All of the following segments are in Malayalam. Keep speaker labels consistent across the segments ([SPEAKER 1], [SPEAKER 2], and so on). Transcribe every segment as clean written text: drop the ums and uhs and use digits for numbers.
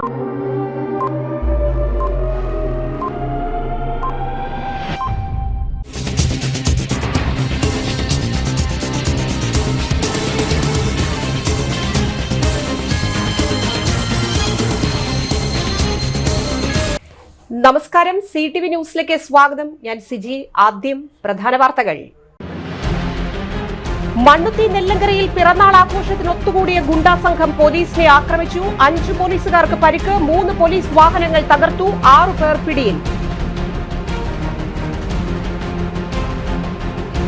[SPEAKER 1] നമസ്കാരം, CTV ന്യൂസിലേക്ക് സ്വാഗതം. ഞാൻ സിജി. ആദ്യം പ്രധാന വാർത്തകൾ. മണ്ണുത്തി നെല്ലങ്കരയിൽ പിറന്നാൾ ആഘോഷത്തിന് ഒത്തുകൂടിയ ഗുണ്ടാ സംഘം പോലീസിനെ ആക്രമിച്ചു. 5 പോലീസുകാർക്ക് പരിക്ക്, 3 പോലീസ് വാഹനങ്ങൾ തകർത്തു, 6 പേർ പിടിയിൽ.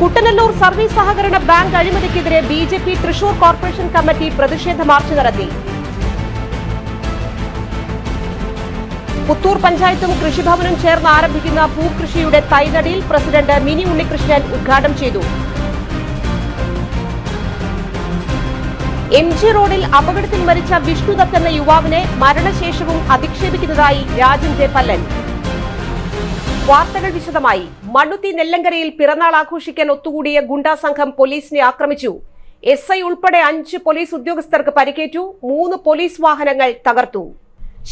[SPEAKER 1] കുട്ടനെല്ലൂർ സർവീസ് സഹകരണ ബാങ്ക് അഴിമതിക്കെതിരെ BJP തൃശൂർ കോർപ്പറേഷൻ കമ്മിറ്റി പ്രതിഷേധ മാർച്ച് നടത്തി. പുത്തൂർ പഞ്ചായത്തും കൃഷിഭവനും ചേർന്ന് ആരംഭിക്കുന്ന പൂക്കൃഷിയുടെ തൈനടിയിൽ പ്രസിഡന്റ് മിനി ഉണ്ണികൃഷ്ണൻ ഉദ്ഘാടനം ചെയ്തു. MG റോഡിൽ അപകടത്തിൽ മരിച്ച വിഷ്ണുദത്ത് എന്ന യുവാവിനെ മരണശേഷവും അധിക്ഷേപിക്കുന്നതായി രാജൻ ജെ പല്ലൻ. വാർത്തകൾ വിശദമായി. മണ്ണുത്തി നെല്ലങ്കരയിൽ പിറന്നാൾ ആഘോഷിക്കാൻ ഒത്തുകൂടിയ ഗുണ്ടാ സംഘം പോലീസിനെ ആക്രമിച്ചു. SI ഉൾപ്പെടെ 5 പോലീസ് ഉദ്യോഗസ്ഥർക്ക് പരിക്കേറ്റു, 3 പോലീസ് വാഹനങ്ങൾ തകർത്തു.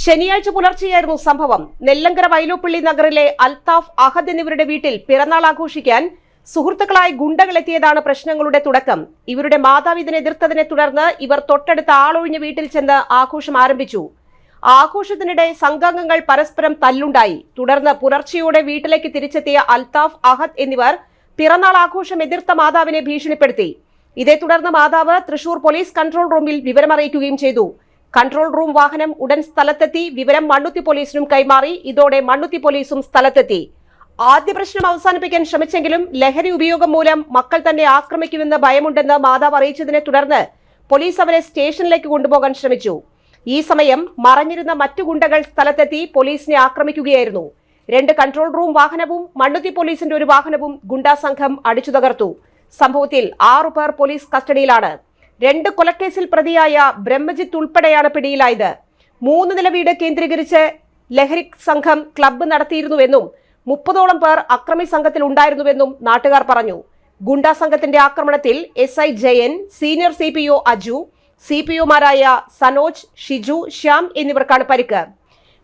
[SPEAKER 1] ശനിയാഴ്ച പുലർച്ചെയായിരുന്നു സംഭവം. നെല്ലങ്കര വൈലോപ്പള്ളി നഗറിലെ അൽത്താഫ്, അഹദ് എന്നിവരുടെ വീട്ടിൽ പിറന്നാൾ ആഘോഷിക്കാൻ സുഹൃത്തുക്കളായി ഗുണ്ടകളെത്തിയതാണ് പ്രശ്നങ്ങളുടെ തുടക്കം. ഇവരുടെ മാതാവ് ഇതിനെ എതിർത്തതിനെ തുടർന്ന് ഇവർ തൊട്ടടുത്ത ആളൊഴിഞ്ഞ വീട്ടിൽ ചെന്ന് ആഘോഷം ആരംഭിച്ചു. ആഘോഷത്തിനിടെ സംഘാംഗങ്ങൾ പരസ്പരം തല്ലുണ്ടായി. തുടർന്ന് പുലർച്ചെയോടെ വീട്ടിലേക്ക് തിരിച്ചെത്തിയ അൽത്താഫ്, അഹദ് എന്നിവർ പിറന്നാൾ ആഘോഷം എതിർത്ത മാതാവിനെ ഭീഷണിപ്പെടുത്തി. ഇതേ തുടർന്ന് മാതാവ് തൃശൂർ പോലീസ് കൺട്രോൾ റൂമിൽ വിവരമറിയിക്കുകയും ചെയ്തു. കൺട്രോൾ റൂം വാഹനം ഉടൻ സ്ഥലത്തെത്തി വിവരം മണ്ണുത്തി പോലീസിനും കൈമാറി. ഇതോടെ മണ്ണുത്തി പോലീസും സ്ഥലത്തെത്തി. ആദ്യ പ്രശ്നം അവസാനിപ്പിക്കാൻ ശ്രമിച്ചെങ്കിലും ലഹരി ഉപയോഗം മൂലം മക്കൾ തന്നെ ആക്രമിക്കുമെന്ന് ഭയമുണ്ടെന്ന് മാതാവ് അറിയിച്ചതിനെ തുടർന്ന് പോലീസ് അവരെ സ്റ്റേഷനിലേക്ക് കൊണ്ടുപോകാൻ ശ്രമിച്ചു. ഈ സമയം മറഞ്ഞിരുന്ന മറ്റു ഗുണ്ടകൾ സ്ഥലത്തെത്തി പോലീസിനെ ആക്രമിക്കുകയായിരുന്നു. 2 കൺട്രോൾ റൂം വാഹനവും മണ്ണുത്തി പോലീസിന്റെ ഒരു വാഹനവും ഗുണ്ടാ സംഘം അടിച്ചു തകർത്തു. സംഭവത്തിൽ 6 പേർ പോലീസ് കസ്റ്റഡിയിലാണ്. 2 കൊലക്കേസിൽ പ്രതിയായ ബ്രഹ്മജിത്ത് ഉൾപ്പെടെയാണ് പിടിയിലായത്. 3 നില വീട് കേന്ദ്രീകരിച്ച് ലഹരി സംഘം ക്ലബ്ബ് നടത്തിയിരുന്നുവെന്നും 30ഓളം പേർ അക്രമി സംഘത്തിൽ ഉണ്ടായിരുന്നുവെന്നും നാട്ടുകാർ പറഞ്ഞു. ഗുണ്ടാ സംഘത്തിന്റെ ആക്രമണത്തിൽ SI Jayan, senior CPO Aju, CPOമാരായ സനോജ്, ഷിജു, ശ്യാം എന്നിവർക്കാണ് പരിക്ക്.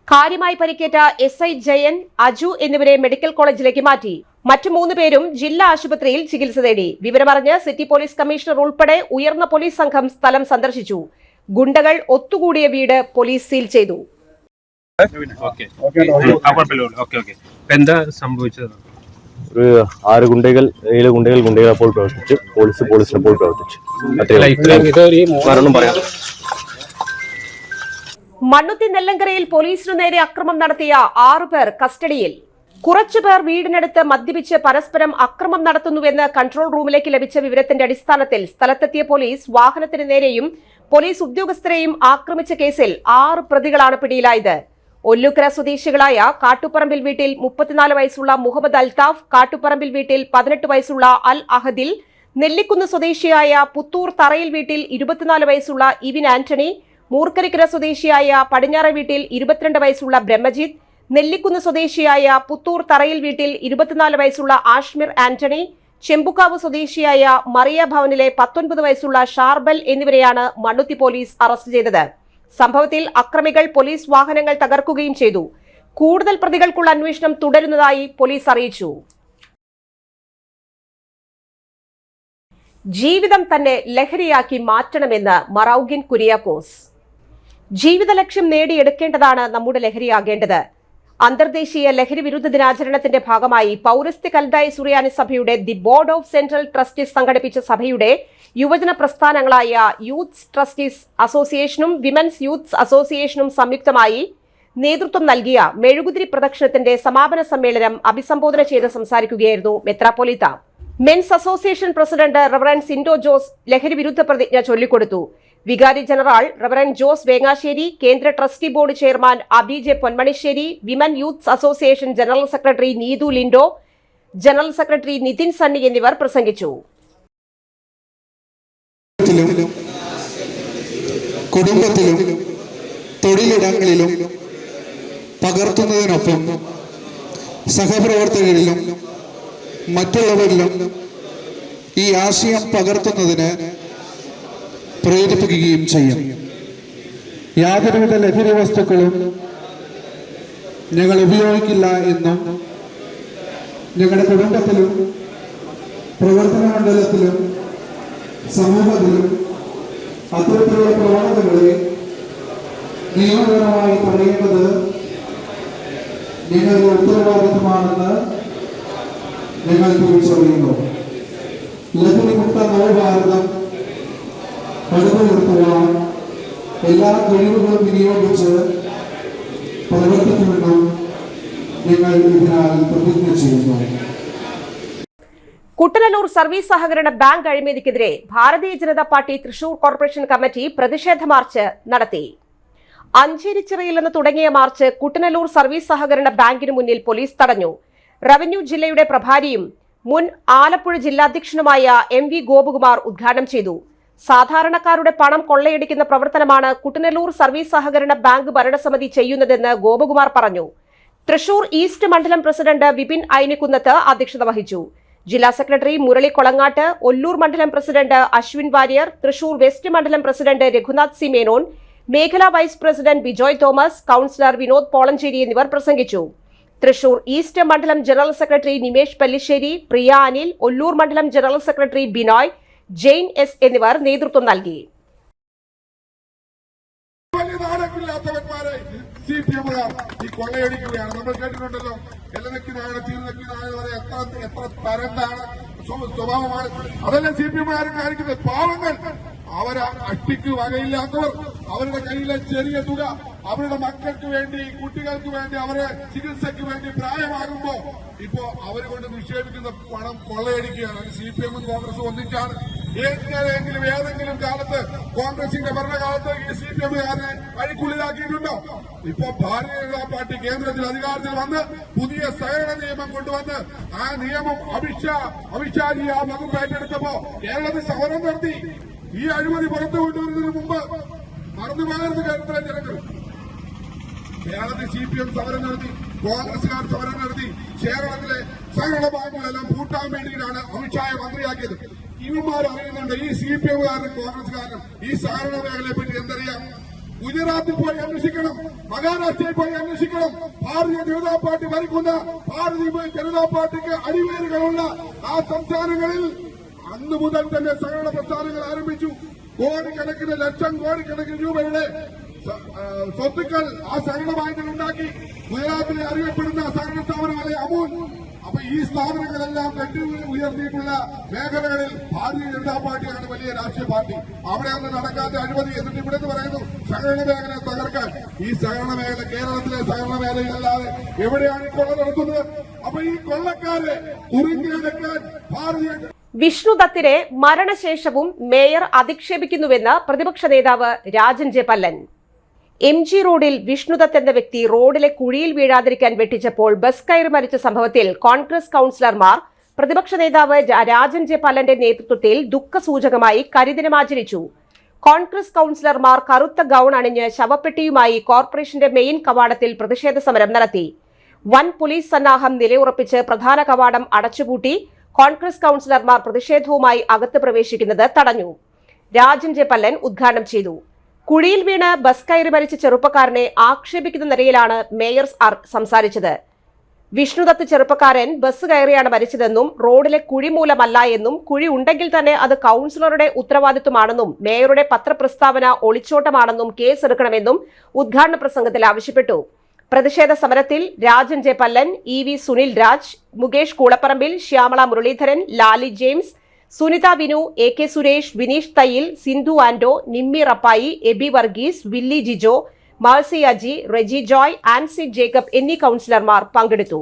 [SPEAKER 1] കാര്യമായി പരിക്കേറ്റ SI ജയൻ, അജു എന്നിവരെ മെഡിക്കൽ കോളേജിലേക്ക് മാറ്റി. മറ്റു 3 പേരും ജില്ലാ ആശുപത്രിയിൽ ചികിത്സ തേടി. വിവരമറിഞ്ഞ് സിറ്റി പോലീസ് കമ്മീഷണർ ഉൾപ്പെടെ ഉയർന്ന പോലീസ് സംഘം സ്ഥലം സന്ദർശിച്ചു. ഗുണ്ടകൾ ഒത്തുകൂടിയ വീട് പോലീസ് സീൽ ചെയ്തു.
[SPEAKER 2] എന്താ സംഭവിച്ചത്?
[SPEAKER 3] ഒരു 6 ഗുണ്ടകൾ, 7 ഗുണ്ടകൾ ഗുണ്ടകളെപ്പോൾ പ്രവർത്തിച്ചു, പോലീസിനെപ്പോൾ പ്രവർത്തിച്ചു.
[SPEAKER 1] മണ്ണുത്തി നെല്ലങ്കരയിൽ പോലീസിനു നേരെ അക്രമം നടത്തിയ 6 പേർ കസ്റ്റഡിയിൽ. കുറച്ചുപേർ വീടിനടുത്ത് മദ്യപിച്ച് പരസ്പരം അക്രമം നടത്തുന്നുവെന്ന് കൺട്രോൾ റൂമിലേക്ക് ലഭിച്ച വിവരത്തിന്റെ അടിസ്ഥാനത്തിൽ സ്ഥലത്തെത്തിയ പോലീസ് വാഹനത്തിന് നേരെയും പോലീസ് ഉദ്യോഗസ്ഥരെയും ആക്രമിച്ച കേസിൽ 6 പ്രതികളാണ് പിടിയിലായത്. ഒല്ലുക്കര സ്വദേശികളായ കാട്ടുപറമ്പിൽ വീട്ടിൽ 34 വയസ്സുള്ള മുഹമ്മദ് അൽത്താഫ്, കാട്ടുപറമ്പിൽ വീട്ടിൽ 18 വയസ്സുള്ള അൽ അഹദിൽ, നെല്ലിക്കുന്ന് സ്വദേശിയായ പുത്തൂർ തറയിൽ വീട്ടിൽ 24 വയസ്സുള്ള ഇവിൻ ആന്റണി, മൂർക്കരിക്കര സ്വദേശിയായ പടിഞ്ഞാറ വീട്ടിൽ 22 വയസ്സുള്ള ബ്രഹ്മജിത്ത്, നെല്ലിക്കുന്ന് സ്വദേശിയായ പുത്തൂർ തറയിൽ വീട്ടിൽ 24 വയസ്സുള്ള ആഷ്മിർ ആന്റണി, ചെമ്പുക്കാവ് സ്വദേശിയായ മറിയ ഭവനിലെ 19 വയസ്സുള്ള ഷാർബൽ എന്നിവരെയാണ് മണ്ണുത്തി പോലീസ് അറസ്റ്റ് ചെയ്തത്. സംഭവത്തിൽ അക്രമികൾ പോലീസ് വാഹനങ്ങൾ തകർക്കുകയും ചെയ്തു. കൂടുതൽ പ്രതികൾക്കുള്ള അന്വേഷണം തുടരുന്നതായി പോലീസ് അറിയിച്ചു. ജീവിതം തന്നെ ലഹരിയാക്കി മാറ്റണമെന്ന് മറൌഗിൻ കുര്യാക്കോസ്. ജീവിത ലക്ഷ്യം നേടിയെടുക്കേണ്ടതാണ് നമ്മുടെ ലഹരിയാകേണ്ടത്. അന്തർദേശീയ ലഹരി വിരുദ്ധ ദിനാചരണത്തിന്റെ ഭാഗമായി പൗരസ്ത്യ കൽദായ സുറിയാനി സഭയുടെ the board of central trustees സംഘടിപ്പിച്ച സഭയുടെ യുവജന പ്രസ്ഥാനങ്ങളായ യൂത്ത് ട്രസ്റ്റീസ് അസോസിയേഷനും വിമൻസ് യൂത്ത് അസോസിയേഷനും സംയുക്തമായി നേതൃത്വം നൽകിയ മെഴുകുതിരി പ്രദക്ഷിണത്തിന്റെ സമാപന സമ്മേളനം അഭിസംബോധന ചെയ്ത് സംസാരിക്കുകയായിരുന്നു മെത്രാപ്പൊലീത്ത. Men's association president reverend Sindo Jose ലഹരി വിരുദ്ധ പ്രതിജ്ഞ ചൊല്ലിക്കൊടുത്തു. വികാരി ജനറൽ റവറൻ ജോസ് വേങ്ങാശ്ശേരി, കേന്ദ്ര trustee board chairman Abi J Ponmanissery, women youth association general secretary Neethu Lindo, general secretary Nithin Sunny എന്നിവർ പ്രസംഗിച്ചു.
[SPEAKER 4] കുടുംബത്തിലും തൊഴിലിടങ്ങളിലും പകർത്തുന്നതിനൊപ്പം സഹപ്രവർത്തകരിലും മറ്റുള്ളവരിലും ഈ ആശയം പകർത്തുന്നതിന് പ്രേരിപ്പിക്കുകയും ചെയ്യും. യാതൊരുവിധ ലഹരി വസ്തുക്കളും ഞങ്ങൾ ഉപയോഗിക്കില്ല എന്നും ഞങ്ങളുടെ കുടുംബത്തിലും പ്രവർത്തന മണ്ഡലത്തിലും സമൂഹത്തിലും അത്തരത്തിലുള്ള പ്രവണതകളെ നിയമപരമായി തടയേണ്ടത് ഞങ്ങളുടെ ഉത്തരവാദിത്വമാണെന്ന് ഞങ്ങൾ തിരിച്ചറിയുന്നു. ലഹരിമുക്ത നവഭാരതം പടുത്തുയർത്തുവാൻ എല്ലാ കഴിവുകളും വിനിയോഗിച്ച് പ്രവർത്തിക്കുമെന്നും ഞങ്ങൾ ഇതിനാൽ പ്രതിജ്ഞ ചെയ്യുന്നു.
[SPEAKER 1] കുട്ടനല്ലൂർ സർവീസ് സഹകരണ ബാങ്ക് അഴിമതിക്കെതിരെ Bharatiya Janata party Thrissur corporation committee പ്രതിഷേധ മാർച്ച് നടത്തി. അഞ്ചേരിച്ചിറയിൽ നിന്ന് തുടങ്ങിയ മാർച്ച് കുട്ടനല്ലൂർ സർവീസ് സഹകരണ ബാങ്കിന് മുന്നിൽ പോലീസ് തടഞ്ഞു. റവന്യൂ ജില്ലയുടെ പ്രഭാരിയും മുൻ ആലപ്പുഴ ജില്ലാധ്യക്ഷനുമായ MV ഗോപകുമാർ ഉദ്ഘാടനം ചെയ്തു. സാധാരണക്കാരുടെ പണം കൊള്ളയടിക്കുന്ന പ്രവർത്തനമാണ് കുട്ടനല്ലൂർ സർവീസ് സഹകരണ ബാങ്ക് ഭരണസമിതി ചെയ്യുന്നതെന്ന് ഗോപകുമാർ പറഞ്ഞു. തൃശൂർ ഈസ്റ്റ് മണ്ഡലം പ്രസിഡന്റ് വിപിൻ ഐനിക്കുന്നത്ത് അധ്യക്ഷത വഹിച്ചു. ജില്ലാ സെക്രട്ടറി മുരളി കൊളങ്ങാട്ട്, ഒല്ലൂർ മണ്ഡലം പ്രസിഡന്റ് അശ്വിൻ വാര്യർ, തൃശൂർ വെസ്റ്റ് മണ്ഡലം പ്രസിഡന്റ് രഘുനാഥ് സി മേനോൻ, മേഖലാ vice president Bijoy Thomas, councillor Vinod Polanchery എന്നിവർ പ്രസംഗിച്ചു. തൃശൂർ ഈസ്റ്റ് മണ്ഡലം ജനറൽ സെക്രട്ടറി നിമേഷ് പല്ലിശ്ശേരി, പ്രിയ അനിൽ, ഒല്ലൂർ മണ്ഡലം general secretary Binoy, Jain S എന്നിവർ നേതൃത്വം നൽകി.
[SPEAKER 5] ഈ കൊള്ളയടിക്കുകയാണ്. നമ്മൾ കേട്ടിട്ടുണ്ടല്ലോ, എല്ലനക്കിനായ ചീർനക്കിനായ വരെ എത്ര തരംതാണ് സ്വഭാവമാണ്. അതെല്ലാം CPM കാണിക്കുന്നത്. പാവങ്ങൾ, അവരെ അട്ടിക്ക് വകയില്ലാത്തവർ, അവരുടെ കയ്യിലെ ചെറിയ തുക അവരുടെ മക്കൾക്ക് വേണ്ടി, കുട്ടികൾക്ക് വേണ്ടി, അവരെ ചികിത്സയ്ക്ക് വേണ്ടി പ്രായമാകുമ്പോ ഇപ്പോ അവരെ കൊണ്ട് നിക്ഷേപിക്കുന്ന പണം കൊള്ളയടിക്കുകയാണ്. CPM കോൺഗ്രസും ഒന്നിച്ചാണ്. ഏതെങ്കിലും കാലത്ത് കോൺഗ്രസിന്റെ ഭരണകാലത്ത് ഈ CPM-കാരനെ അഴിക്കുള്ളിലാക്കിയിട്ടുണ്ടോ? ഇപ്പോ ഭാരതീയ ജനതാ പാർട്ടി കേന്ദ്രത്തിൽ അധികാരത്തിൽ വന്ന് പുതിയ സഹകരണ നിയമം കൊണ്ടുവന്ന് ആ നിയമം അമിത്ഷാജി ആ വകുപ്പ് ഏറ്റെടുത്തപ്പോ കേരളത്തിൽ സമരം നടത്തി. ഈ അഴിമതി പുറത്തു കൊണ്ടുവരുന്നതിന് മുമ്പ് മറന്നുപോകരുത് കേരളത്തിലെ ജനങ്ങൾ. കേരളത്തിൽ CPM സമരം നടത്തി, കോൺഗ്രസുകാർ സമരം നടത്തി. കേരളത്തിലെ സഹകരണ ബാങ്കുകളെല്ലാം പൂട്ടാൻ വേണ്ടിയിട്ടാണ് അമിത്ഷായെ മന്ത്രിയാക്കിയത്. ഇവന്മാർ അറിയുന്നുണ്ട് ഈ CPM-കാരനും കോൺഗ്രസുകാരനും ഈ സഹകരണ മേഖലയെ പറ്റി എന്തറിയാം? ഗുജറാത്തിൽ പോയി അന്വേഷിക്കണം, മഹാരാഷ്ട്രയിൽ പോയി അന്വേഷിക്കണം. ഭാരതീയ ജനതാ പാർട്ടി ഭരിക്കുന്ന ഭാരതീയ ജനതാ പാർട്ടിക്ക് അടിവേരുകളുള്ള ആ സംസ്ഥാനങ്ങളിൽ അന്നു മുതൽ തന്നെ സഹകരണ പ്രസ്ഥാനങ്ങൾ ആരംഭിച്ചു. കോടിക്കണക്കിന് കോടിക്കണക്കിന് രൂപയുടെ സ്വത്തുക്കൾ ആ സഹകരണ ബാങ്കിൽ ഉണ്ടാക്കി. ഗുജറാത്തിലെ അറിയപ്പെടുന്ന സഹകരണ സ്ഥാപനമായ അമൂൽ. അപ്പൊ ഈ സ്ഥാപനങ്ങളെല്ലാം കെട്ടി ഉയർത്തിയിട്ടുള്ള മേഖലകളിൽ ഭാരതീയ ജനതാ പാർട്ടിയാണ് വലിയ രാഷ്ട്രീയ പാർട്ടി. അവിടെയൊന്നും നടക്കാത്ത അഴിമതി. എന്നിട്ട് ഇവിടെ പറയുന്നു സഹകരണ മേഖലയെ തകർക്കാൻ. ഈ സഹകരണ മേഖല കേരളത്തിലെ സഹകരണ മേഖലയിലല്ലാതെ എവിടെയാണ് ഈ കൊള്ള നടത്തുന്നത്? അപ്പൊ ഈ കൊള്ളക്കാരെ കുറുക്കിയെടുക്കാൻ ഭാരതീയ
[SPEAKER 1] വിഷ്ണുദത്തിനെ മരണശേഷവും മേയർ അധിക്ഷേപിക്കുന്നുവെന്ന് പ്രതിപക്ഷ നേതാവ് രാജൻ ജെ പല്ലൻ. MG റോഡിൽ വിഷ്ണുദത്ത് എന്ന വ്യക്തി റോഡിലെ കുഴിയിൽ വീഴാതിരിക്കാൻ വെട്ടിച്ചപ്പോൾ ബസ് കയറി മരിച്ച സംഭവത്തിൽ കോൺഗ്രസ് കൌൺസിലർമാർ പ്രതിപക്ഷ നേതാവ് രാജൻ ജെ പല്ലന്റെ നേതൃത്വത്തിൽ ദുഃഖസൂചകമായി കരിദിനം ആചരിച്ചു. കോൺഗ്രസ് കൌൺസിലർമാർ കറുത്ത ഗൌൺ അണിഞ്ഞ് ശവപ്പെട്ടിയുമായി കോർപ്പറേഷന്റെ മെയിൻ കവാടത്തിൽ പ്രതിഷേധ സമരം നടത്തി. വൻ പോലീസ് സന്നാഹം നിലയുറപ്പിച്ച് പ്രധാന കവാടം അടച്ചുപൂട്ടി. കോൺഗ്രസ് കൌൺസിലർമാർ പ്രതിഷേധവുമായി അകത്ത് പ്രവേശിക്കുന്നത് തടഞ്ഞു. രാജൻ ജെ പല്ലൻ ഉദ്ഘാടനം ചെയ്തു. കുഴിയിൽ വീണ് ബസ് കയറി മരിച്ച ചെറുപ്പക്കാരനെ ആക്ഷേപിക്കുന്ന നിലയിലാണ് മേയർ സംസാരിച്ചത്. വിഷ്ണുദത്ത് ചെറുപ്പക്കാരൻ ബസ് കയറിയാണ് മരിച്ചതെന്നും റോഡിലെ കുഴി മൂലമല്ല എന്നും കുഴി ഉണ്ടെങ്കിൽ തന്നെ അത് കൌൺസിലറുടെ ഉത്തരവാദിത്വമാണെന്നും മേയറുടെ പത്രപ്രസ്താവന ഒളിച്ചോട്ടമാണെന്നും കേസെടുക്കണമെന്നും ഉദ്ഘാടന പ്രസംഗത്തിൽ ആവശ്യപ്പെട്ടു. പ്രതിഷേധ സമരത്തിൽ Rajan J Pallan, EV Sunil Raj, Mukesh Koolaparambil, Shyamala Muraleedharan, Lali James, Sunitha Vinu, AK Suresh, Vineesh Thayyil, Sindhu Ando, Nimmi Rappai, Aby Varghese, Willy Jijo, Marcy Aji, Reji Joy, Ancy Jacob എന്നീ കൌൺസിലർമാർ പങ്കെടുത്തു.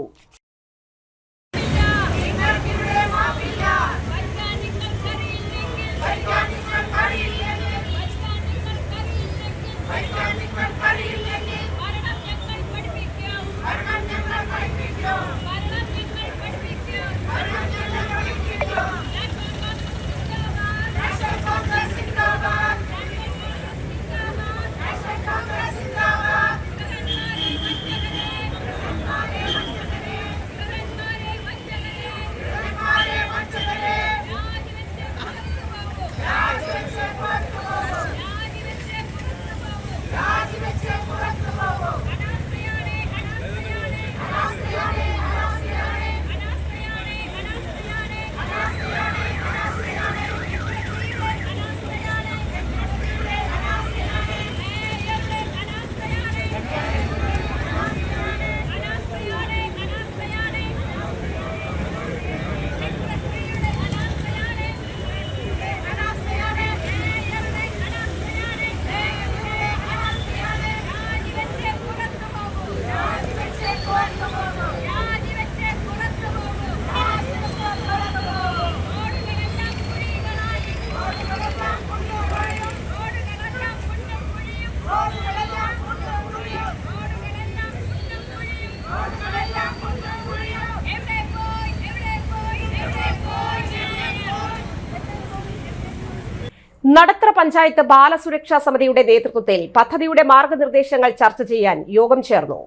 [SPEAKER 1] നടത്തറ പഞ്ചായത്ത് ബാലസുരക്ഷാ സമിതിയുടെ നേതൃത്വത്തിൽ പദ്ധതിയുടെ മാർഗനിർദ്ദേശങ്ങൾ ചർച്ച ചെയ്യാൻ യോഗം ചേർന്നു.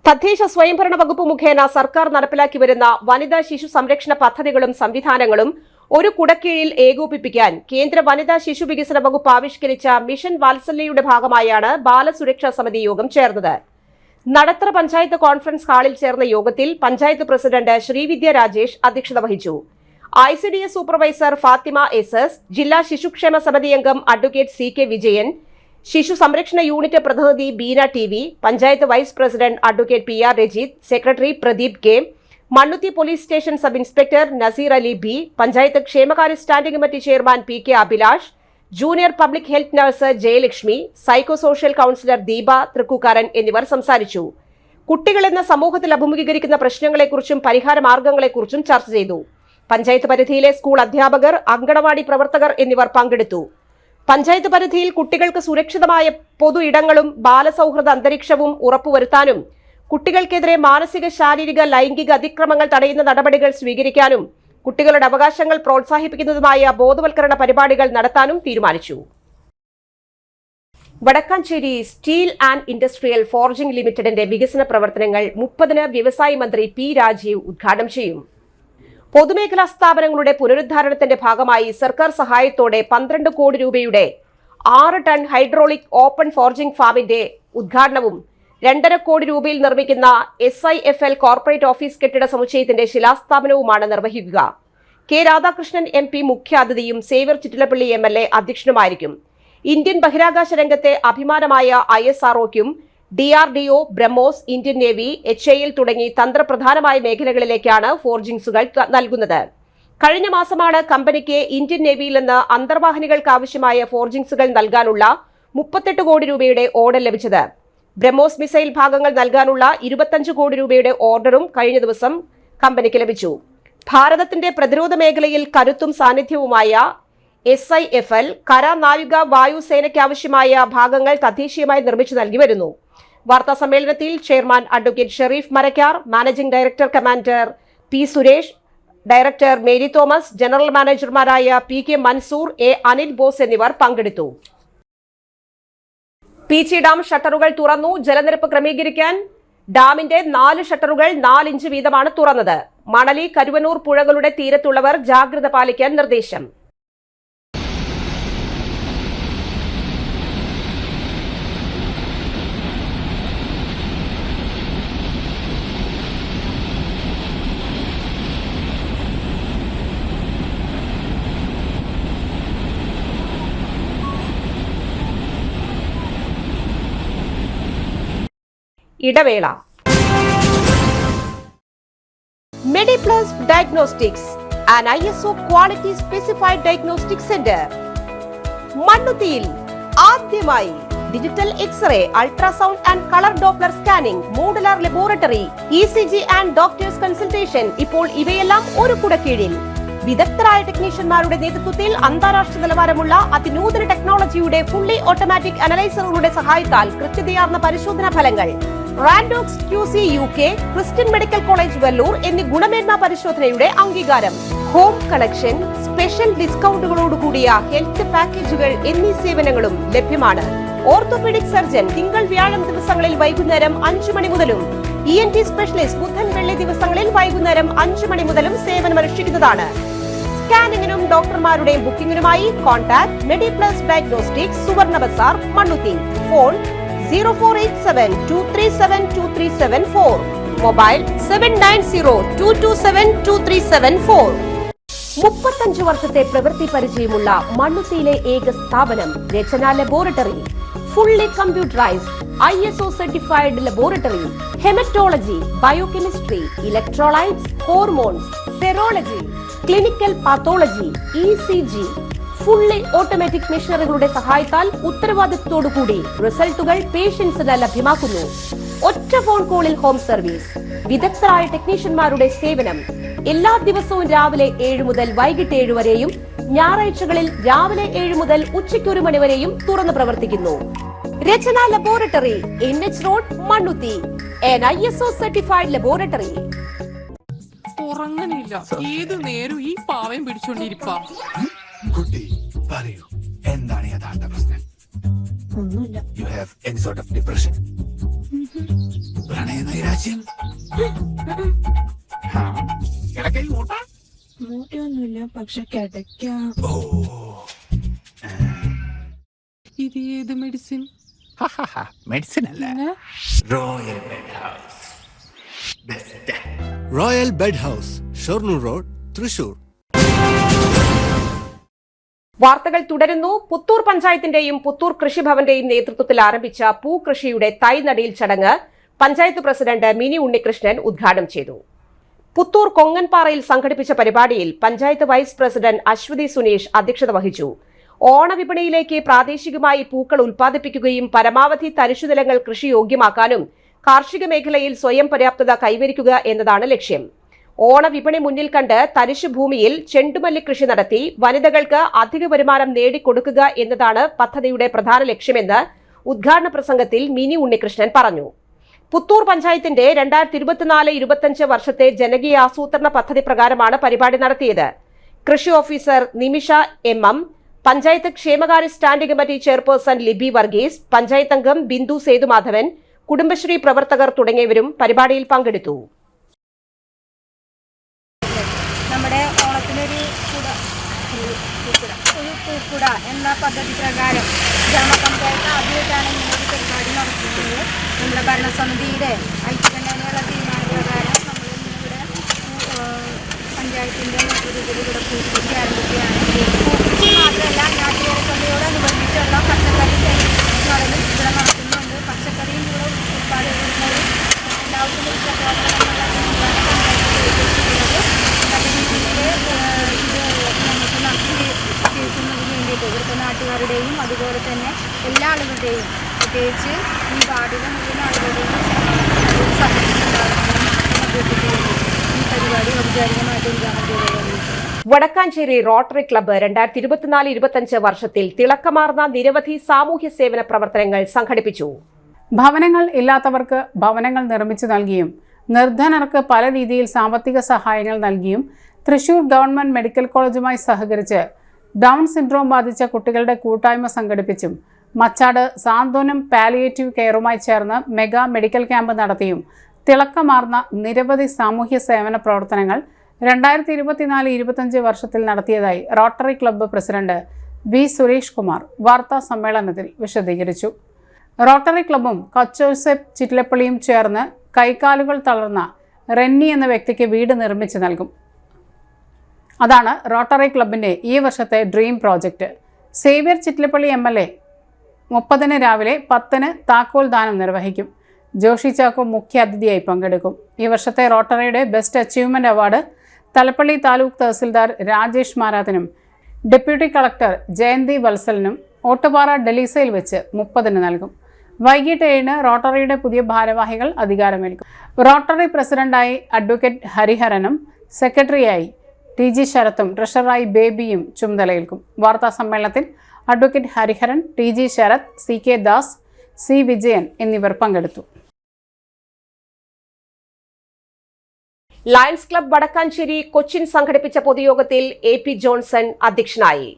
[SPEAKER 1] തദ്ദേശ സ്വയംഭരണ വകുപ്പ് മുഖേന സർക്കാർ നടപ്പിലാക്കി വരുന്ന വനിതാ ശിശു സംരക്ഷണ പദ്ധതികളും സംവിധാനങ്ങളും ഒരു കുടക്കീഴിൽ ഏകോപിപ്പിക്കാൻ കേന്ദ്ര വനിതാ ശിശു വികസന വകുപ്പ് ആവിഷ്കരിച്ച മിഷൻ വാത്സല്യയുടെ ഭാഗമായാണ് ബാലസുരക്ഷാ സമിതി യോഗം ചേർന്നത്. നടത്തറ പഞ്ചായത്ത് കോൺഫറൻസ് ഹാളിൽ ചേർന്ന യോഗത്തിൽ പഞ്ചായത്ത് പ്രസിഡന്റ് ശ്രീവിദ്യ രാജേഷ് അധ്യക്ഷത വഹിച്ചു. ICDS സൂപ്പർവൈസർ ഫാത്തിമ SS, ജില്ലാ ശിശുക്ഷേമ സമിതി അംഗം അഡ്വക്കേറ്റ് CK വിജയൻ, ശിശു സംരക്ഷണ യൂണിറ്റ് പ്രതിനിധി Beena TV, panchayat vice president advocate PR Rajith, secretary Pradeep K, Mannuthy police station sub inspector Naseer Ali B, panchayat ക്ഷേമകാര്യ standing committee chairman PK Abhilash, junior public health nurse Jayalakshmi, psycho social counsellor Deepa Thrikkookkaran എന്നിവർ സംസാരിച്ചു. കുട്ടികൾ എന്ന സമൂഹത്തിൽ അഭിമുഖീകരിക്കുന്ന പ്രശ്നങ്ങളെക്കുറിച്ചും പരിഹാര മാർഗങ്ങളെക്കുറിച്ചും ചർച്ച ചെയ്തു. പഞ്ചായത്ത് പരിധിയിലെ സ്കൂൾ അധ്യാപകർ, അങ്കണവാടി പ്രവർത്തകർ എന്നിവർ പങ്കെടുത്തു. പഞ്ചായത്ത് പരിധിയിൽ കുട്ടികൾക്ക് സുരക്ഷിതമായ പൊതു ഇടങ്ങളും ബാലസൗഹൃദ അന്തരീക്ഷവും ഉറപ്പുവരുത്താനും കുട്ടികൾക്കെതിരെ മാനസിക, ശാരീരിക, ലൈംഗിക അതിക്രമങ്ങൾ തടയുന്ന നടപടികൾ സ്വീകരിക്കാനും കുട്ടികളുടെ അവകാശങ്ങൾ പ്രോത്സാഹിപ്പിക്കുന്നതുമായ ബോധവൽക്കരണ പരിപാടികൾ നടത്താനും തീരുമാനിച്ചു. Vadakkanchery steel and industrial forging ലിമിറ്റഡിന്റെ വികസന പ്രവർത്തനങ്ങൾ 30-ന് വ്യവസായ മന്ത്രി P രാജീവ് ഉദ്ഘാടനം ചെയ്യും. പൊതുമേഖലാ സ്ഥാപനങ്ങളുടെ പുനരുദ്ധാരണത്തിന്റെ ഭാഗമായി സർക്കാർ സഹായത്തോടെ 12 കോടി രൂപയുടെ 6 ടൺ ഹൈഡ്രോളിക് ഓപ്പൺ ഫോർജിംഗ് ഫാമിന്റെ ഉദ്ഘാടനവും 2.5 കോടി രൂപയിൽ നിർമ്മിക്കുന്ന SIFL കോർപ്പറേറ്റ് ഓഫീസ് കെട്ടിട സമുച്ചയത്തിന്റെ ശിലാസ്ഥാപനവുമാണ് നിർവഹിക്കുക. K രാധാകൃഷ്ണൻ MP മുഖ്യാതിഥിയും സേവ്യർ ചിറ്റിലപ്പള്ളി MLA അധ്യക്ഷനുമായിരിക്കും. ഇന്ത്യൻ ബഹിരാകാശ രംഗത്തെ അഭിമാനമായ ISROയ്ക്കും DRDO, BrahMos, Indian navy, HAL തുടങ്ങി തന്ത്രപ്രധാനമായ മേഖലകളിലേക്കാണ് ഫോർജിംഗ്സുകൾ നൽകുന്നത്. കഴിഞ്ഞ മാസമാണ് കമ്പനിക്ക് ഇന്ത്യൻ നേവിയിൽ നിന്ന് അന്തർവാഹിനികൾക്ക് ആവശ്യമായ ഫോർജിംഗ്സുകൾ നൽകാനുള്ള 38 കോടി രൂപയുടെ ഓർഡർ ലഭിച്ചത്. ബ്രഹ്മോസ് മിസൈൽ ഭാഗങ്ങൾ നൽകാനുള്ള 25 കോടി രൂപയുടെ ഓർഡറും കഴിഞ്ഞ ദിവസം കമ്പനിക്ക് ലഭിച്ചു. ഭാരതത്തിന്റെ പ്രതിരോധ മേഖലയിൽ കരുത്തും സാന്നിധ്യവുമായ SIFL കര, നാവിക, വായുസേനയ്ക്ക് ആവശ്യമായ ഭാഗങ്ങൾ തദ്ദേശീയമായി നിർമ്മിച്ചു നൽകി വരുന്നു. വാർത്താ സമ്മേളനത്തിൽ chairman advocate Sharif Marakkar, managing director commander P Suresh, director Mary Thomas, general മാനേജർമാരായ PK മൻസൂർ, A അനിൽ ബോസ് എന്നിവർ പങ്കെടുത്തു. പീച്ചി ഡാം ഷട്ടറുകൾ തുറന്നു. ജലനിരപ്പ് ക്രമീകരിക്കാൻ ഡാമിന്റെ 4 ഷട്ടറുകൾ 4 ഇഞ്ച് വീതമാണ് തുറന്നത്. മണലി, കരുവന്നൂർ പുഴകളുടെ തീരത്തുള്ളവർ ജാഗ്രത പാലിക്കാൻ നിർദ്ദേശം. ഇടവേള. Mediplus diagnostics, an ISO quality specified diagnostic centre. മണ്ണുത്തിയിൽ ആദ്യമായി digital X-ray, ultrasound and colour Doppler scanning, modular laboratory, ECG and doctors consultation. ഇപ്പോൾ ഇവയെല്ലാം ഒരു കുടക്കീഴിൽ. വിദഗ്ധരായ ടെക്നീഷ്യന്മാരുടെ നേതൃത്വത്തിൽ അന്താരാഷ്ട്ര നിലവാരമുള്ള അതിനൂതന ടെക്നോളജിയുടെ ഫുള്ളി ഓട്ടോമാറ്റിക് അനലൈസറുകളുടെ സഹായത്താൽ കൃത്യതയാർന്ന പരിശോധനാ ഫലങ്ങൾ. റാൻഡോക്സ് QC UK, Christian medical college Vellore എന്നീ ഗുണമേന്മ പരിശോധനയുടെ അംഗീകാരം. ഹോം കളക്ഷൻ, സ്പെഷ്യൽ ഡിസ്കൗണ്ടുകളോടുകൂടിയ ഹെൽത്ത് പാക്കേജുകൾ എന്നീ സേവനങ്ങളും ലഭ്യമാണ്. ഓർത്തോപീഡിക് സർജൻ തിങ്കൾ, വ്യാഴം ദിവസങ്ങളിൽ വൈകുന്നേരം 5 മണി മുതലും ENT സ്പെഷ്യലിസ്റ്റ് ബുധൻ, വെള്ളി ദിവസങ്ങളിൽ വൈകുന്നേരം 5 മണി മുതലും സേവനമനുഷ്ഠിക്കുന്നതാണ്. സ്കാനിങ്ങിനും ഡോക്ടർമാരുടെ ബുക്കിംഗിനുമായി കോൺടാക്ട് മെഡിപ്ലസ് ഡയഗ്നോസ്റ്റിക്സ്, സുവർണ ബസാർ, മണ്ണുത്തി. Phone 0487237237 mobile 7902272374. 35 വർഷത്തെ പ്രവൃത്തി പരിചയമുള്ള മണ്ണുത്തിയിലെ ഏക സ്ഥാപനം Rachana laboratory. Fully computerised ISO certified laboratory. Haematology, biochemistry, electrolytes, hormones, serology, clinical pathology, ECG. Fully automatic മെഷീനറികളുടെ സഹായത്താൽ ഉത്തരവാദിത്വത്തോടുകൂടി റിസൾട്ടുകൾ പേഷ്യൻസിന് ലഭ്യമാക്കുന്നു. ഒറ്റ ഫോൺ കോളിൽ ഹോം സർവീസ്. വിദഗ്ധരായ ടെക്നീഷ്യന്മാരുടെ സേവനം. എല്ലാ ദിവസവും രാവിലെ 7 മുതൽ വൈകിട്ട് 7 വരെയും ഞായറാഴ്ചകളിൽ രാവിലെ 7 മുതൽ ഉച്ചയ്ക്ക് 1 മണി വരെയും തുറന്നു പ്രവർത്തിക്കുന്നു. Rachana laboratory, NH road, Mannuthy. an ISO certified laboratory.
[SPEAKER 6] ഉറങ്ങണില്ല, ഏതു നേരം ഈ പാവം പിടിച്ചോണ്ടിരിപ്പാ.
[SPEAKER 7] കുട്ടി പറയൂ,
[SPEAKER 6] ഒന്നുമില്ല.
[SPEAKER 7] You have any sort of depression? പ്രണയനൈരാശ്യം? കിടക്കയിൽ മൂട്ട?
[SPEAKER 6] മൂട്ടയൊന്നുമില്ല, പക്ഷെ കിടക്കാം.
[SPEAKER 7] ഇത് ഏത് മെഡിസിൻ? മെഡിസിൻ അല്ല, royal bed house. Best royal bed house, Shoranur road, Thrissur.
[SPEAKER 1] വാർത്തകൾ തുടരുന്നു. പുത്തൂർ പഞ്ചായത്തിന്റെയും പുത്തൂർ കൃഷിഭവന്റെയും നേതൃത്വത്തിൽ ആരംഭിച്ച പൂകൃഷിയുടെ തൈ നടീൽ ചടങ്ങ് പഞ്ചായത്ത് പ്രസിഡന്റ് മിനി ഉണ്ണികൃഷ്ണൻ ഉദ്ഘാടനം ചെയ്തു. പുത്തൂർ കൊങ്ങൻപാറയിൽ സംഘടിപ്പിച്ച പരിപാടിയിൽ പഞ്ചായത്ത് വൈസ് പ്രസിഡന്റ് അശ്വതി സുനീഷ് അധ്യക്ഷത വഹിച്ചു. ഓണവിപണിയിലേക്ക് പ്രാദേശികമായി പൂക്കൾ ഉൽപ്പാദിപ്പിക്കുകയും പരമാവധി തരിശുനിലങ്ങൾ കൃഷിയോഗ്യമാക്കാനും കാർഷിക മേഖലയിൽ സ്വയം പര്യാപ്തത കൈവരിക്കുക എന്നതാണ് ലക്ഷ്യം. ഓണവിപണി മുന്നിൽ കണ്ട് തരിശുഭൂമിയിൽ ചെണ്ടുമല്ലി കൃഷി നടത്തി വനിതകൾക്ക് അധിക വരുമാനം നേടിക്കൊടുക്കുക എന്നതാണ് പദ്ധതിയുടെ പ്രധാന ലക്ഷ്യമെന്ന് ഉദ്ഘാടന പ്രസംഗത്തിൽ മിനി ഉണ്ണികൃഷ്ണൻ പറഞ്ഞു. പുത്തൂർ പഞ്ചായത്തിന്റെ 2024-25 വർഷത്തെ ജനകീയ ആസൂത്രണ പദ്ധതി പ്രകാരമാണ് പരിപാടി നടത്തിയത്. കൃഷി ഓഫീസർ നിമിഷ MM, പഞ്ചായത്ത് ക്ഷേമകാര്യ standing committee chairperson Liby Varghese, panchayat അംഗം ബിന്ദു സേതുമാധവൻ, കുടുംബശ്രീ പ്രവർത്തകർ തുടങ്ങിയവരും പരിപാടിയിൽ പങ്കെടുത്തു.
[SPEAKER 6] നമ്മുടെ ഓണത്തിനൊരു പൂക്കുട എന്ന പദ്ധതി പ്രകാരം ഗ്രാമപഞ്ചായത്ത് ആദ്യമായിട്ടാണ് ഇങ്ങനൊരു പരിപാടി നടത്തുന്നത്. നമ്മുടെ ഭരണസമിതിയുടെ ഐക്യകണ്ഠേനയുള്ള തീരുമാനപ്രകാരം നമ്മൾ ഇന്നിവിടെ പഞ്ചായത്തിൻ്റെ നേതൃത്വത്തിൽ ഇവിടെ പൂക്കൃഷി ആരംഭിക്കുകയാണ്. പൂക്കൃഷി മാത്രമല്ല, നാട്ടുകാരസഭയോടനുബന്ധിച്ചുള്ള പച്ചക്കറി നടലും ഇവിടെ നടത്തുന്നുണ്ട്. പച്ചക്കറിയും ഇവിടെ ഉത്പാദിപ്പിക്കുന്നത് എല്ലാവർക്കും ഇഷ്ടപ്രവർത്തനങ്ങളുള്ള നല്ല രീതിയിൽ ഇത് നമുക്ക് നടത്തി തീർക്കുന്നതിന് വേണ്ടിയിട്ട് ഇവിടുത്തെ നാട്ടുകാരുടെയും അതുപോലെ തന്നെ എല്ലാ ആളുകളുടെയും, പ്രത്യേകിച്ച് ഈ വാർഡിലെ മുഴുവൻ ആളുകളുടെയും ഈ പരിപാടി ഔപചാരികമായിട്ട് ഉദ്ഘാടനം ചെയ്തത്.
[SPEAKER 1] വടക്കാഞ്ചേരി റോട്ടറി ക്ലബ്ബ് 2024-25 വർഷത്തിൽ തിളക്കമാർന്ന നിരവധി സാമൂഹ്യ സേവന പ്രവർത്തനങ്ങൾ സംഘടിപ്പിച്ചു.
[SPEAKER 8] ഭവനങ്ങൾ ഇല്ലാത്തവർക്ക് ഭവനങ്ങൾ നിർമ്മിച്ചു നൽകിയും നിർധനർക്ക് പല രീതിയിൽ സാമ്പത്തിക സഹായങ്ങൾ നൽകിയും തൃശൂർ ഗവൺമെന്റ് മെഡിക്കൽ കോളേജുമായി സഹകരിച്ച് ഡൗൺ സിൻഡ്രോം ബാധിച്ച കുട്ടികളുടെ കൂട്ടായ്മ സംഘടിപ്പിച്ചും മച്ചാട് സാന്ത്വനം പാലിയേറ്റീവ് കെയറുമായി ചേർന്ന് മെഗാ മെഡിക്കൽ ക്യാമ്പ് നടത്തിയും തിളക്കമാർന്ന നിരവധി സാമൂഹ്യ സേവന പ്രവർത്തനങ്ങൾ 2024-25 വർഷത്തിൽ നടത്തിയതായി Rotary club president V Suresh Kumar വാർത്താ സമ്മേളനത്തിൽ വിശദീകരിച്ചു. റോട്ടറി ക്ലബ്ബും കച്ചോസെപ്പ് ചിറ്റിലപ്പള്ളിയും ചേർന്ന് കൈകാലുകൾ തളർന്ന റെന്നി എന്ന വ്യക്തിക്ക് വീട് നിർമ്മിച്ചു നൽകും. അതാണ് റോട്ടറി ക്ലബിൻ്റെ ഈ വർഷത്തെ dream project. Xavier Chittilappilly MLA 30-ന് രാവിലെ 10-ന് താക്കോൽ ദാനം നിർവഹിക്കും. ജോഷി ചാക്കോ മുഖ്യ അതിഥിയായി പങ്കെടുക്കും. ഈ വർഷത്തെ റോട്ടറിയുടെ best achievement award Thalappilly taluk tahsildar Rajesh മാരാത്തിനും ഡെപ്യൂട്ടി കളക്ടർ ജയന്തി വത്സലിനും ഓട്ടുപാറ ഡെലീസയിൽ വെച്ച് 30-ന് നൽകും. വൈകിട്ട് 7-ന് റോട്ടറിയുടെ പുതിയ ഭാരവാഹികൾ അധികാരമേൽക്കും. റോട്ടറി പ്രസിഡന്റായി അഡ്വക്കേറ്റ് ഹരിഹരനും സെക്രട്ടറിയായി TG ശരത്തും ട്രഷററായി ബേബിയും ചുമതലയേൽക്കും. വാർത്താ സമ്മേളനത്തിൽ advocate Hariharan, TG Sarath, CK Das, C Vijayan എന്നിവർ പങ്കെടുത്തു.
[SPEAKER 1] ലയൺസ് ക്ലബ്ബ് വടക്കാഞ്ചേരി കൊച്ചിൻ സംഘടിപ്പിച്ച പൊതുയോഗത്തിൽ AP ജോൺസൺ അധ്യക്ഷനായി.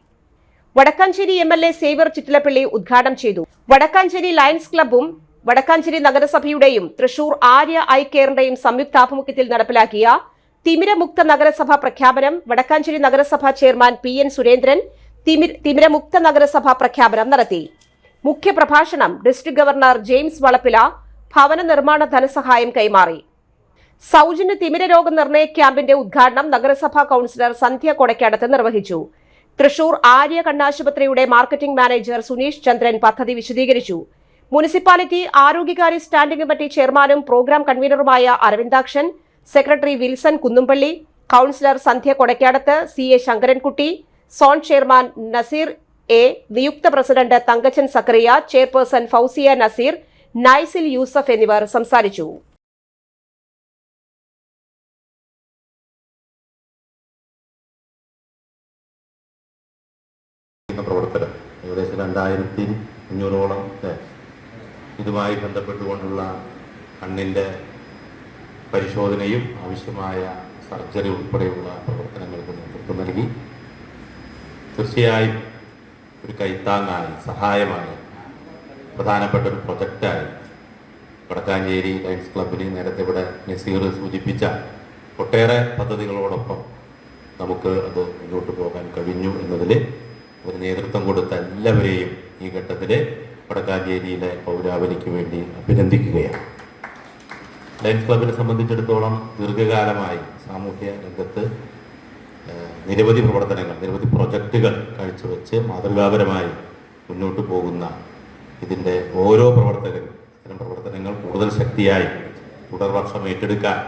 [SPEAKER 1] വടക്കാഞ്ചേരി MLA സേവ്യർ ചിറ്റിലപ്പള്ളി ഉദ്ഘാടനം ചെയ്തു. വടക്കാഞ്ചേരി ലയൺസ് ക്ലബ്ബും വടക്കാഞ്ചേരി നഗരസഭയുടെയും തൃശൂർ ആര്യ ഐ കെയറിന്റെയും സംയുക്താഭിമുഖ്യത്തിൽ നടപ്പിലാക്കിയ തിമിരമുക്ത നഗരസഭ പ്രഖ്യാപനം വടക്കാഞ്ചേരി നഗരസഭ ചെയർമാൻ PN സുരേന്ദ്രൻ തിമിരമുക്ത നഗരസഭ പ്രഖ്യാപനം നടത്തി. മുഖ്യപ്രഭാഷണം ഡിസ്ട്രിക്ട് ഗവർണർ ജെയിംസ് വളപ്പില ഭവന നിർമ്മാണ ധനസഹായം കൈമാറി. സൗജന്യ തിമിര രോഗ നിർണയ ക്യാമ്പിന്റെ ഉദ്ഘാടനം നഗരസഭാ കൌൺസിലർ സന്ധ്യ കൊടക്കാടത്ത് നിർവഹിച്ചു. തൃശൂർ ആര്യ കണ്ണാശുപത്രിയുടെ മാർക്കറ്റിംഗ് മാനേജർ സുനീഷ് ചന്ദ്രൻ പദ്ധതി വിശദീകരിച്ചു. മുനിസിപ്പാലിറ്റി ആരോഗ്യകാര്യ സ്റ്റാൻഡിംഗ് കമ്മിറ്റി ചെയർമാനും പ്രോഗ്രാം കൺവീനറുമായ Aravindakshan, secretary Wilson Kunnumpally, councillor Sandhya Kodakkadath, CA Sankarankutty, zone chairman Naseer A, നിയുക്ത പ്രസിഡന്റ് തങ്കച്ചൻ സക്കറിയ, ചെയർപേഴ്സൺ ഫൗസിയ നസീർ, നൈസിൽ യൂസഫ് എന്നിവർ സംസാരിച്ചു.
[SPEAKER 9] പ്രവർത്തനം ഏകദേശം 2500ഓളം ഇതുമായി ബന്ധപ്പെട്ടുകൊണ്ടുള്ള കണ്ണിൻ്റെ പരിശോധനയും ആവശ്യമായ സർജറി ഉൾപ്പെടെയുള്ള പ്രവർത്തനങ്ങൾക്ക് നേതൃത്വം നൽകി. തീർച്ചയായും ഒരു കൈത്താങ്ങായി, സഹായമായി പ്രധാനപ്പെട്ട ഒരു പ്രൊജക്റ്റായി വടക്കാഞ്ചേരി ലയൺസ് ക്ലബിന് നേരത്തെ ഇവിടെ നസീർ സൂചിപ്പിച്ച ഒട്ടേറെ പദ്ധതികളോടൊപ്പം നമുക്ക് അത് മുന്നോട്ട് പോകാൻ കഴിഞ്ഞു എന്നതിൽ ഒരു നേതൃത്വം കൊടുത്ത എല്ലാവരെയും ഈ ഘട്ടത്തിൽ വടക്കാഞ്ചേരിയിലെ പൗരാവലിക്ക് വേണ്ടി അഭിനന്ദിക്കുകയാണ്. ലയൺസ് ക്ലബിനെ സംബന്ധിച്ചിടത്തോളം ദീർഘകാലമായി സാമൂഹ്യ രംഗത്ത് നിരവധി പ്രവർത്തനങ്ങൾ, നിരവധി പ്രൊജക്റ്റുകൾ കാഴ്ചവെച്ച് മാതൃകാപരമായി മുന്നോട്ട് പോകുന്ന ഇതിൻ്റെ ഓരോ പ്രവർത്തകരും ഇത്തരം പ്രവർത്തനങ്ങൾ കൂടുതൽ ശക്തിയായി തുടർവർഷം ഏറ്റെടുക്കാൻ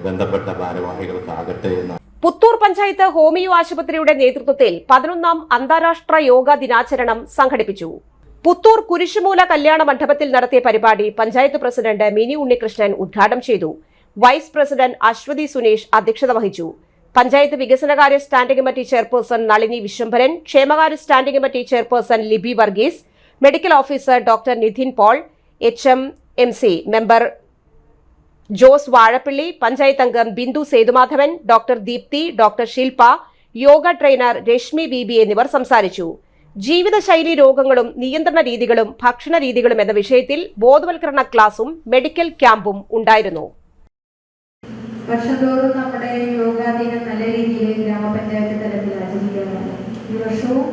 [SPEAKER 9] ബന്ധപ്പെട്ട ഭാരവാഹികൾക്കാകട്ടെ എന്ന്.
[SPEAKER 1] പുത്തൂർ പഞ്ചായത്ത് ഹോമിയോ ആശുപത്രിയുടെ നേതൃത്വത്തിൽ 11ാം അന്താരാഷ്ട്ര യോഗ ദിനാചരണം സംഘടിപ്പിച്ചു. പുത്തൂർ കുരിശുമൂല കല്യാണ മണ്ഡപത്തിൽ നടത്തിയ പരിപാടി പഞ്ചായത്ത് പ്രസിഡന്റ് മിനി ഉണ്ണികൃഷ്ണൻ ഉദ്ഘാടനം ചെയ്തു. വൈസ് പ്രസിഡന്റ് അശ്വതി സുനേഷ് അധ്യക്ഷത വഹിച്ചു. പഞ്ചായത്ത് വികസനകാര്യ standing committee chairperson Nalini Viswambharan, ക്ഷേമകാര്യ standing committee chairperson Liby Varghese, medical officer doctor Nidhin Paul, HMMC member Jose Vazhappilly, panchayat അംഗം Bindu Sethumadhavan, doctor Deepthi, doctor Shilpa, yoga trainer Reshmi Bibi എന്നിവർ സംസാരിച്ചു. ജീവിതശൈലി രോഗങ്ങളും നിയന്ത്രണ രീതികളും ഭക്ഷണ രീതികളും എന്ന വിഷയത്തിൽ ബോധവൽക്കരണ ക്ലാസും മെഡിക്കൽ ക്യാമ്പും ഉണ്ടായിരുന്നു.
[SPEAKER 6] വർഷത്തോറും നമ്മുടെ യോഗാ ദിനം നല്ല രീതിയിൽ ഗ്രാമപഞ്ചായത്ത് തലത്തിൽ ആചരിക്കാറുണ്ട്. ഈ വർഷവും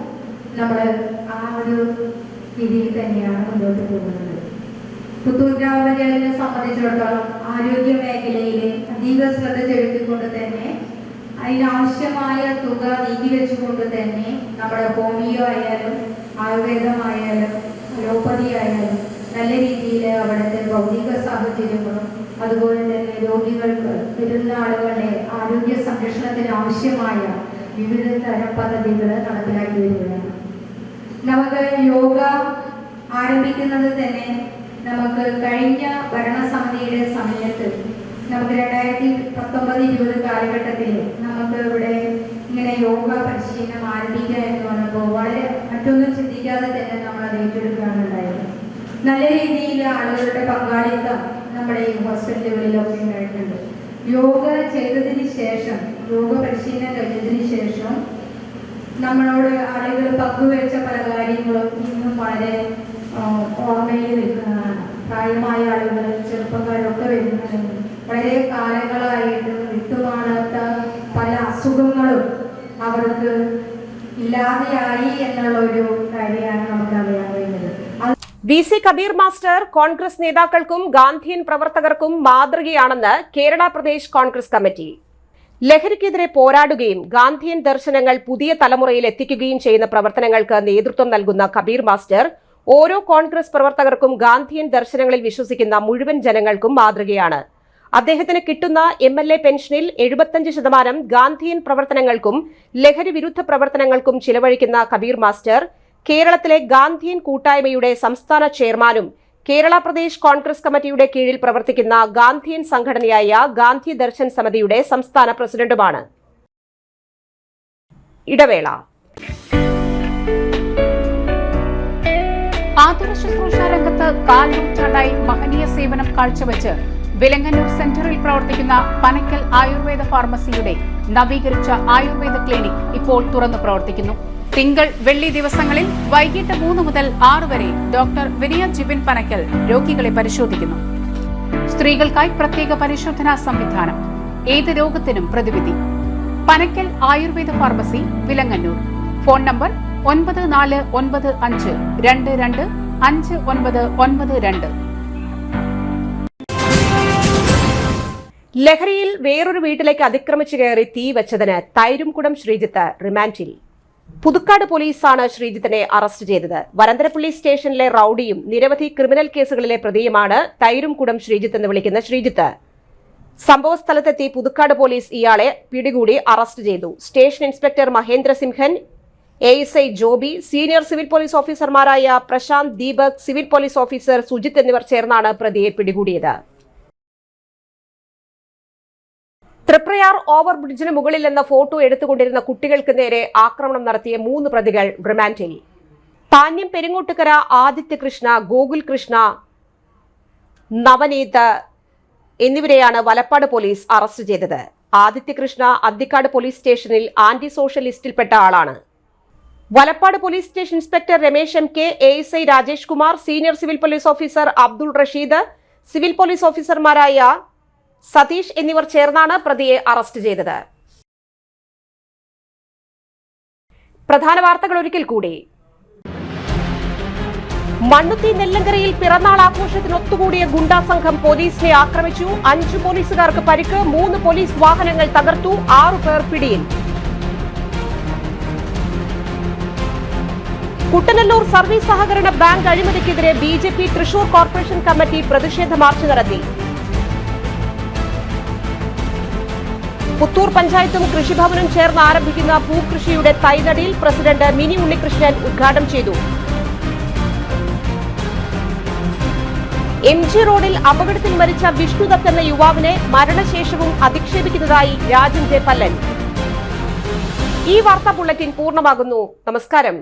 [SPEAKER 6] നമ്മൾ ആ ഒരു രീതിയിൽ തന്നെയാണ് മുന്നോട്ട് പോകുന്നത്. പുത്തൂർ ഗ്രാമപഞ്ചായത്തിനെ സംബന്ധിച്ചിടത്തോളം ആരോഗ്യ മേഖലയിൽ അധിക ശ്രദ്ധ ചെലുത്തിക്കൊണ്ട് തന്നെ അതിനാവശ്യമായ തുക നീക്കിവെച്ചുകൊണ്ട് തന്നെ നമ്മുടെ ഹോമിയോ ആയാലും ആയുർവേദമായാലും അലോപ്പതി ആയാലും നല്ല രീതിയിൽ അവിടുത്തെ ഭൗതിക സാഹചര്യങ്ങളും അതുപോലെ തന്നെ രോഗികൾക്ക് വരുന്ന ആളുകളുടെ ആരോഗ്യ സംരക്ഷണത്തിന് ആവശ്യമായ വിവിധ തരം പദ്ധതികൾ നടപ്പിലാക്കി വരികയാണ്. നമുക്ക് യോഗ ആരംഭിക്കുന്നത് തന്നെ നമുക്ക് കഴിഞ്ഞ ഭരണസമിതിയുടെ സമയത്ത് നമുക്ക് 2019-20 കാലഘട്ടത്തിൽ നമുക്ക് ഇവിടെ ഇങ്ങനെ യോഗ പരിശീലനം ആരംഭിക്കുക എന്ന് പറഞ്ഞപ്പോൾ വളരെ മറ്റൊന്നും ചിന്തിക്കാതെ തന്നെ നമ്മൾ അത് ഏറ്റെടുക്കുകയാണുണ്ടായത്. നല്ല രീതിയിൽ ആളുകളുടെ പങ്കാളിത്തം നമ്മുടെ ഈ ഹോസ്പിറ്റലുകളിലൊക്കെ ഉണ്ടായിട്ടുണ്ട്. യോഗ ചെയ്തതിന് ശേഷം, യോഗ പരിശീലനം കഴിഞ്ഞതിന് ശേഷം നമ്മളോട് ആളുകൾ പങ്കുവെച്ച പല കാര്യങ്ങളും ഇന്നും വളരെ ഓർമ്മയിൽ നിൽക്കുന്നതാണ്. പ്രായമായ ആളുകൾ, ചെറുപ്പക്കാരൊക്കെ വരുന്നതാണ്. വളരെ കാലങ്ങളായിട്ട് വിട്ടുമാറാത്ത പല അസുഖങ്ങളും അവർക്ക് ഇല്ലാതെയായി എന്നുള്ള ഒരു കാര്യമാണ് നമുക്ക് അറിയാൻ കഴിയുന്നത്.
[SPEAKER 1] VC കബീർ മാസ്റ്റർ കോൺഗ്രസ് നേതാക്കൾക്കും ഗാന്ധിയൻ പ്രവർത്തകർക്കും മാതൃകയാണെന്ന് കേരള പ്രദേശ് കോൺഗ്രസ് കമ്മിറ്റി. ലഹരിക്കെതിരെ പോരാടുകയും ഗാന്ധിയൻ ദർശനങ്ങൾ പുതിയ തലമുറയിൽ എത്തിക്കുകയും ചെയ്യുന്ന പ്രവർത്തനങ്ങൾക്ക് നേതൃത്വം നൽകുന്ന കബീർ മാസ്റ്റർ ഓരോ കോൺഗ്രസ് പ്രവർത്തകർക്കും ഗാന്ധിയൻ ദർശനങ്ങളിൽ വിശ്വസിക്കുന്ന മുഴുവൻ ജനങ്ങൾക്കും മാതൃകയാണ്. അദ്ദേഹത്തിന് കിട്ടുന്ന MLA പെൻഷനിൽ 75% ഗാന്ധിയൻ പ്രവർത്തനങ്ങൾക്കും ലഹരി വിരുദ്ധ പ്രവർത്തനങ്ങൾക്കും ചിലവഴിക്കുന്ന കബീർ മാസ്റ്റർ കേരളത്തിലെ ഗാന്ധിയൻ കൂട്ടായ്മയുടെ സംസ്ഥാന ചെയർമാനും കേരള പ്രദേശ് കോൺഗ്രസ് കമ്മിറ്റിയുടെ കീഴിൽ പ്രവർത്തിക്കുന്ന ഗാന്ധിയൻ സംഘടനയായ ഗാന്ധി ദർശൻ സമിതിയുടെ സംസ്ഥാന പ്രസിഡന്റുമാണ്. ഇടവേള.
[SPEAKER 8] ആതുര ശുശ്രൂഷ രംഗത്ത് 4 നൂറ്റാണ്ടായി മഹനീയ സേവനം കാഴ്ചവെച്ച് വിലങ്ങന്നൂർ സെന്ററിൽ പ്രവർത്തിക്കുന്ന പനക്കൽ ആയുർവേദ ഫാർമസിയുടെ നവീകരിച്ച ആയുർവേദ ക്ലിനിക് ഇപ്പോൾ തുറന്നു പ്രവർത്തിക്കുന്നു. തിങ്കൾ, വെള്ളി ദിവസങ്ങളിൽ വൈകിട്ട് 3 മുതൽ 6 വരെ ഡോക്ടർ വിനയ ജിബിൻ പനക്കൽ രോഗികളെ പരിശോധിക്കുന്നു. സ്ത്രീകൾക്കായി പ്രത്യേക പരിശോധനാ സംവിധാനം, ഏത് രോഗത്തിനും പ്രതിവിധി. Panakkal Ayurveda pharmacy, Vilangannur. Phone number 9495225992.
[SPEAKER 1] ലഹരിയിൽ വേറൊരു വീട്ടിലേക്ക് അതിക്രമിച്ചു കയറി തീ വെച്ചതിന് തൈരുംകുടം ശ്രീജിത്ത് റിമാൻഡിൽ. പുതുക്കാട് പോലീസാണ് ശ്രീജിത്തിനെ അറസ്റ്റ് ചെയ്തത്. വരന്തരപ്പള്ളി സ്റ്റേഷനിലെ റൌഡിയും നിരവധി ക്രിമിനൽ കേസുകളിലെ പ്രതിയുമാണ് തൈരുംകുടം ശ്രീജിത്ത് എന്ന് വിളിക്കുന്ന ശ്രീജിത്ത്. സംഭവസ്ഥലത്തെത്തി പുതുക്കാട് പോലീസ് ഇയാളെ പിടികൂടി അറസ്റ്റ് ചെയ്തു. Station inspector Mahendra Simhan, ASI Joby, senior civil police ഓഫീസർമാരായ Prashanth, Deepak, civil police officer Sujith എന്നിവർ ചേർന്നാണ് പ്രതിയെ പിടികൂടിയത്. തൃപ്രയാർ ഓവർ ബ്രിഡ്ജിന് മുകളിൽ നിന്ന് ഫോട്ടോ എടുത്തുകൊണ്ടിരുന്ന കുട്ടികൾക്ക് നേരെ ആക്രമണം നടത്തിയ 3 പ്രതികൾ റിമാൻഡിൽ. പാന്യം പെരിങ്ങോട്ടുകര ആദിത്യ കൃഷ്ണ, ഗോകുൽ കൃഷ്ണ, നവനീത് എന്നിവരെയാണ് വലപ്പാട് പോലീസ് അറസ്റ്റ് ചെയ്തത്. ആദിത്യ കൃഷ്ണ അന്തിക്കാട് പോലീസ് സ്റ്റേഷനിൽ ആന്റി സോഷ്യൽ ലിസ്റ്റിൽപ്പെട്ട ആളാണ്. Valappad police station inspector Ramesh M K, ASI Rajesh Kumar, senior civil police officer Abdul Rasheed, civil police ഓഫീസർമാരായ സതീഷ് എന്നിവർ ചേർന്നാണ് പ്രതിയെ അറസ്റ്റ് ചെയ്തത്. പ്രധാന വാർത്തകൾ ഒരിക്കൽ കൂടി. മണ്ണുത്തി നെല്ലങ്കരയിൽ പിറന്നാൾ ആഘോഷത്തിന് ഒത്തുകൂടിയ ഗുണ്ടാ സംഘം പോലീസിനെ ആക്രമിച്ചു. 5 പോലീസുകാർക്ക് പരിക്ക്, 3 പോലീസ് വാഹനങ്ങൾ തകർത്തു, 6 പേർ പിടിയിൽ. കുട്ടനെല്ലൂർ സർവീസ് സഹകരണ ബാങ്ക് അഴിമതിക്കെതിരെ BJP തൃശൂർ കോർപ്പറേഷൻ കമ്മിറ്റി പ്രതിഷേധ മാർച്ച് നടത്തി. പുത്തൂർ പഞ്ചായത്തും കൃഷിഭവനും ചേർന്ന് ആരംഭിക്കുന്ന പൂക്കൃഷിയുടെ തൈനടിയിൽ പ്രസിഡന്റ് മിനി ഉണ്ണികൃഷ്ണൻ ഉദ്ഘാടനം ചെയ്തു. MG റോഡിൽ അപകടത്തിൽ മരിച്ച വിഷ്ണുദത്ത് എന്ന യുവാവിനെ മരണശേഷവും അധിക്ഷേപിക്കുന്നതായി രാജൻ ജെ പല്ലൻ. ഈ വാർത്താ ബുള്ളറ്റിൻ പൂർണ്ണമാകുന്നു. നമസ്കാരം.